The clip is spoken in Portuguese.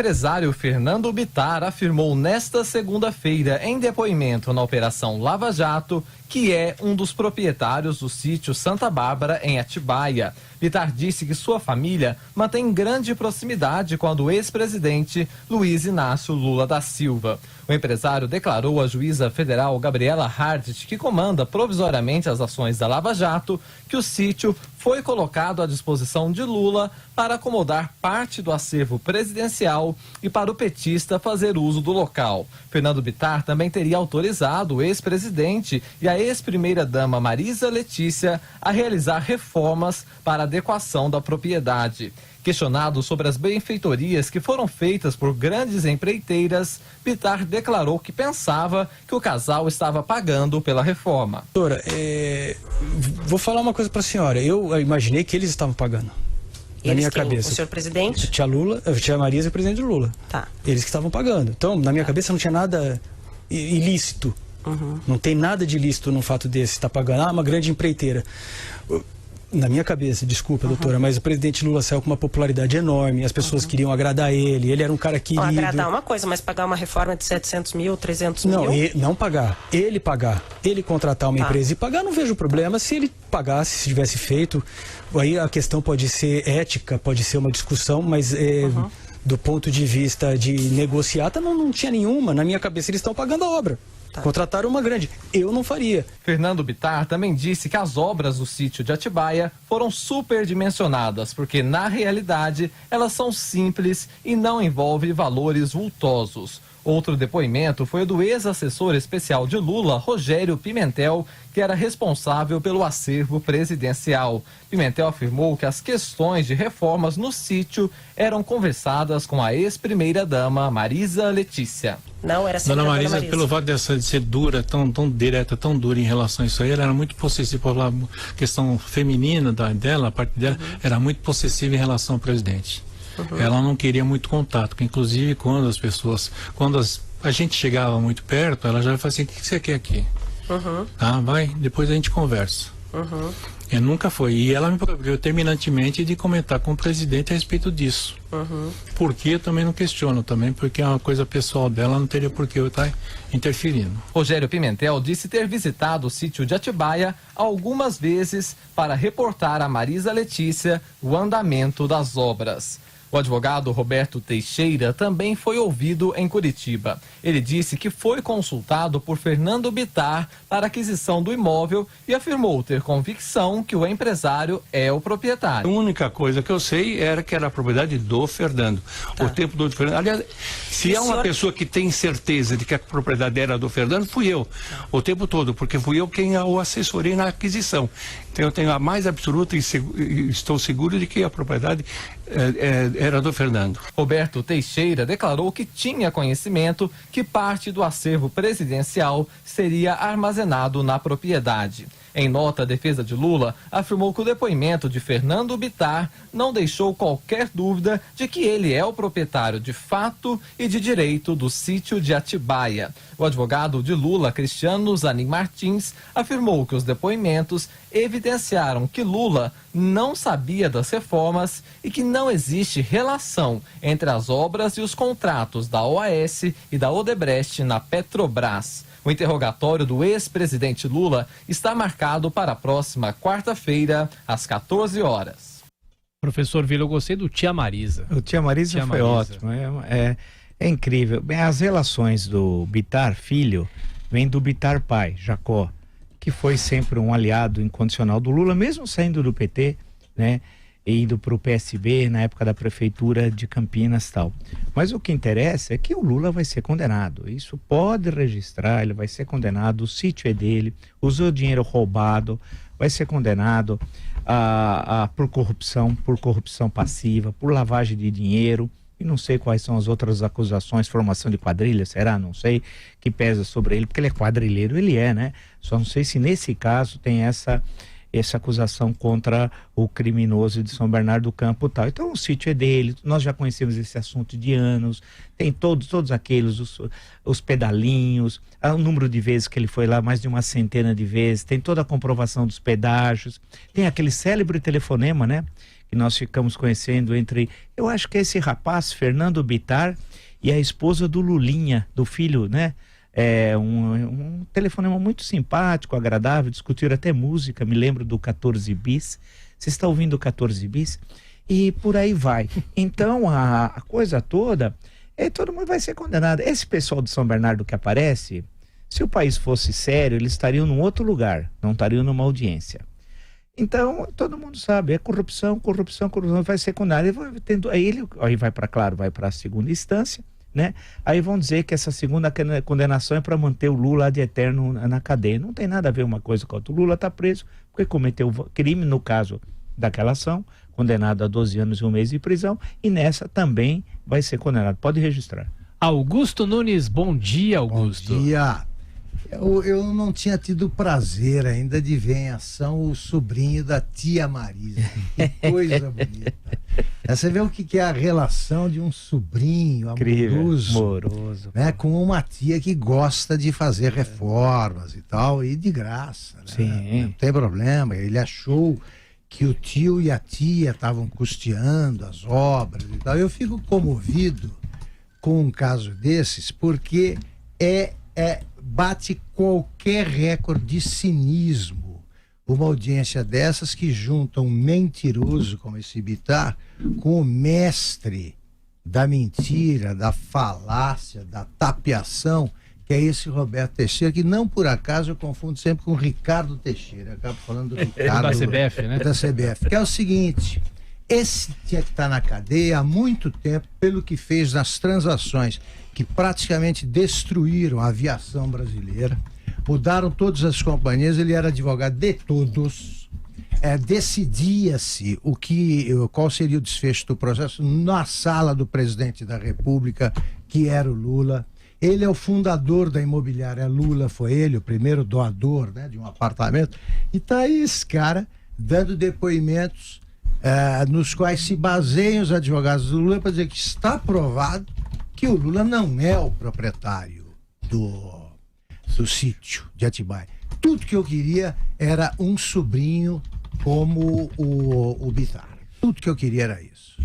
empresário Fernando Bittar afirmou nesta segunda-feira, em depoimento na Operação Lava Jato, que é um dos proprietários do sítio Santa Bárbara, em Atibaia. Bittar disse que sua família mantém grande proximidade com a do ex-presidente Luiz Inácio Lula da Silva. O empresário declarou à juíza federal Gabriela Hardt, que comanda provisoriamente as ações da Lava Jato, que o sítio foi colocado à disposição de Lula para acomodar parte do acervo presidencial e para o petista fazer uso do local. Fernando Bittar também teria autorizado o ex-presidente e a ex-primeira-dama Marisa Letícia a realizar reformas para adequação da propriedade. Questionado sobre as benfeitorias que foram feitas por grandes empreiteiras, Bittar declarou que pensava que o casal estava pagando pela reforma. Doutora, vou falar uma coisa para a senhora. Eu imaginei que eles estavam pagando. Na minha cabeça. O senhor presidente? Tia Lula, tia Marisa e o presidente Lula. Tá. Eles que estavam pagando. Então, na minha cabeça não tinha nada ilícito. Não tem nada de ilícito num fato desse. Está pagando, uma grande empreiteira. Na minha cabeça, desculpa, doutora, mas o presidente Lula saiu com uma popularidade enorme, as pessoas queriam agradar ele era um cara querido. Agradar uma coisa, mas pagar uma reforma de 700 mil, 300 mil? Não pagar, ele contratar uma empresa e pagar, não vejo problema. Se ele pagasse, se tivesse feito, aí a questão pode ser ética, pode ser uma discussão, mas do ponto de vista de negociata, não tinha nenhuma. Na minha cabeça, eles estão pagando a obra. Contrataram uma grande. Eu não faria. Fernando Bittar também disse que as obras do sítio de Atibaia foram superdimensionadas, porque na realidade elas são simples e não envolvem valores vultosos. Outro depoimento foi o do ex-assessor especial de Lula, Rogério Pimentel, que era responsável pelo acervo presidencial. Pimentel afirmou que as questões de reformas no sítio eram conversadas com a ex-primeira-dama Marisa Letícia. Não, era sempre Dona Marisa, pelo fato de ser dura, tão direta, tão dura em relação a isso aí, ela era muito possessiva, a questão feminina dela, a parte dela, era muito possessiva em relação ao presidente. Ela não queria muito contato, que inclusive quando a gente chegava muito perto, ela já falava assim, o que você quer aqui? Vai, depois a gente conversa. E nunca foi. E ela me proibiu terminantemente de comentar com o presidente a respeito disso. Porque eu também não questiono também, porque é uma coisa pessoal dela, não teria por que eu estar interferindo. Rogério Pimentel disse ter visitado o sítio de Atibaia algumas vezes para reportar a Marisa Letícia o andamento das obras. O advogado Roberto Teixeira também foi ouvido em Curitiba. Ele disse que foi consultado por Fernando Bittar para a aquisição do imóvel e afirmou ter convicção que o empresário é o proprietário. A única coisa que eu sei era que era a propriedade do Fernando. O tempo do Fernando. Aliás, se há uma pessoa que tem certeza de que a propriedade era do Fernando, fui eu. O tempo todo, porque fui eu quem o assessorei na aquisição. Então eu tenho a mais absoluta e estou seguro de que a propriedade era do Fernando. Roberto Teixeira declarou que tinha conhecimento que parte do acervo presidencial seria armazenado na propriedade. Em nota, a defesa de Lula afirmou que o depoimento de Fernando Bittar não deixou qualquer dúvida de que ele é o proprietário de fato e de direito do sítio de Atibaia. O advogado de Lula, Cristiano Zanin Martins, afirmou que os depoimentos evidenciaram que Lula não sabia das reformas e que não existe relação entre as obras e os contratos da OAS e da Odebrecht na Petrobras. O interrogatório do ex-presidente Lula está marcado para a próxima quarta-feira, às 14 horas. Professor Vila, eu gostei do Tia Marisa. O Tia Marisa foi ótimo. É incrível. Bem, as relações do Bittar filho vêm do Bittar pai, Jacó, que foi sempre um aliado incondicional do Lula, mesmo saindo do PT, né? Indo para o PSB na época da prefeitura de Campinas e tal. Mas o que interessa é que o Lula vai ser condenado. Isso pode registrar, ele vai ser condenado, o sítio é dele, usou dinheiro roubado, vai ser condenado por corrupção passiva, por lavagem de dinheiro, e não sei quais são as outras acusações, formação de quadrilha, será? Não sei, que pesa sobre ele, porque ele é quadrilheiro, ele é, né? Só não sei se nesse caso tem essa acusação contra o criminoso de São Bernardo do Campo e tal. Então o sítio é dele, nós já conhecemos esse assunto de anos, tem todos aqueles, os pedalinhos, o número de vezes que ele foi lá, mais de uma centena de vezes, tem toda a comprovação dos pedágios, tem aquele célebre telefonema, né, que nós ficamos conhecendo entre, eu acho que é esse rapaz, Fernando Bittar, e a esposa do Lulinha, do filho, né? É um telefonema muito simpático, agradável, discutiram até música, me lembro do 14 bis. Você está ouvindo o 14 bis? E por aí vai. Então a coisa toda, todo mundo vai ser condenado. Esse pessoal de São Bernardo que aparece, se o país fosse sério, eles estariam num outro lugar, não estariam numa audiência. Então, todo mundo sabe, é corrupção, vai ser condenado. Aí vai para a segunda instância, né? Aí vão dizer que essa segunda condenação é para manter o Lula de eterno na cadeia. Não tem nada a ver uma coisa com a outra. O Lula está preso porque cometeu crime, no caso daquela ação, condenado a 12 anos e 1 mês de prisão, e nessa também vai ser condenado. Pode registrar. Augusto Nunes, bom dia, Augusto. Bom dia. Eu não tinha tido o prazer ainda de ver em ação o sobrinho da tia Marisa. Que coisa bonita. Você vê o que é a relação de um sobrinho amoroso, né, com uma tia que gosta de fazer reformas e tal, e de graça. Né? Sim. Não tem problema. Ele achou que o tio e a tia estavam custeando as obras e tal. Eu fico comovido com um caso desses, porque bate qualquer recorde de cinismo uma audiência dessas que junta um mentiroso como esse Bittar com o mestre da mentira, da falácia, da tapeação, que é esse Roberto Teixeira, que não por acaso eu confundo sempre com o Ricardo Teixeira. Eu acabo falando do Ricardo da CBF, né? Da CBF, que é o seguinte: esse tinha que estar na cadeia há muito tempo pelo que fez nas transações que praticamente destruíram a aviação brasileira, mudaram todas as companhias. Ele era advogado de todos, decidia-se qual seria o desfecho do processo na sala do presidente da República, que era o Lula. Ele é o fundador da imobiliária Lula, foi ele o primeiro doador, né, de um apartamento, e tá aí esse cara dando depoimentos nos quais se baseiam os advogados do Lula para dizer que está provado que o Lula não é o proprietário do sítio de Atibaia. Tudo que eu queria era um sobrinho como o Bittar. Tudo que eu queria era isso.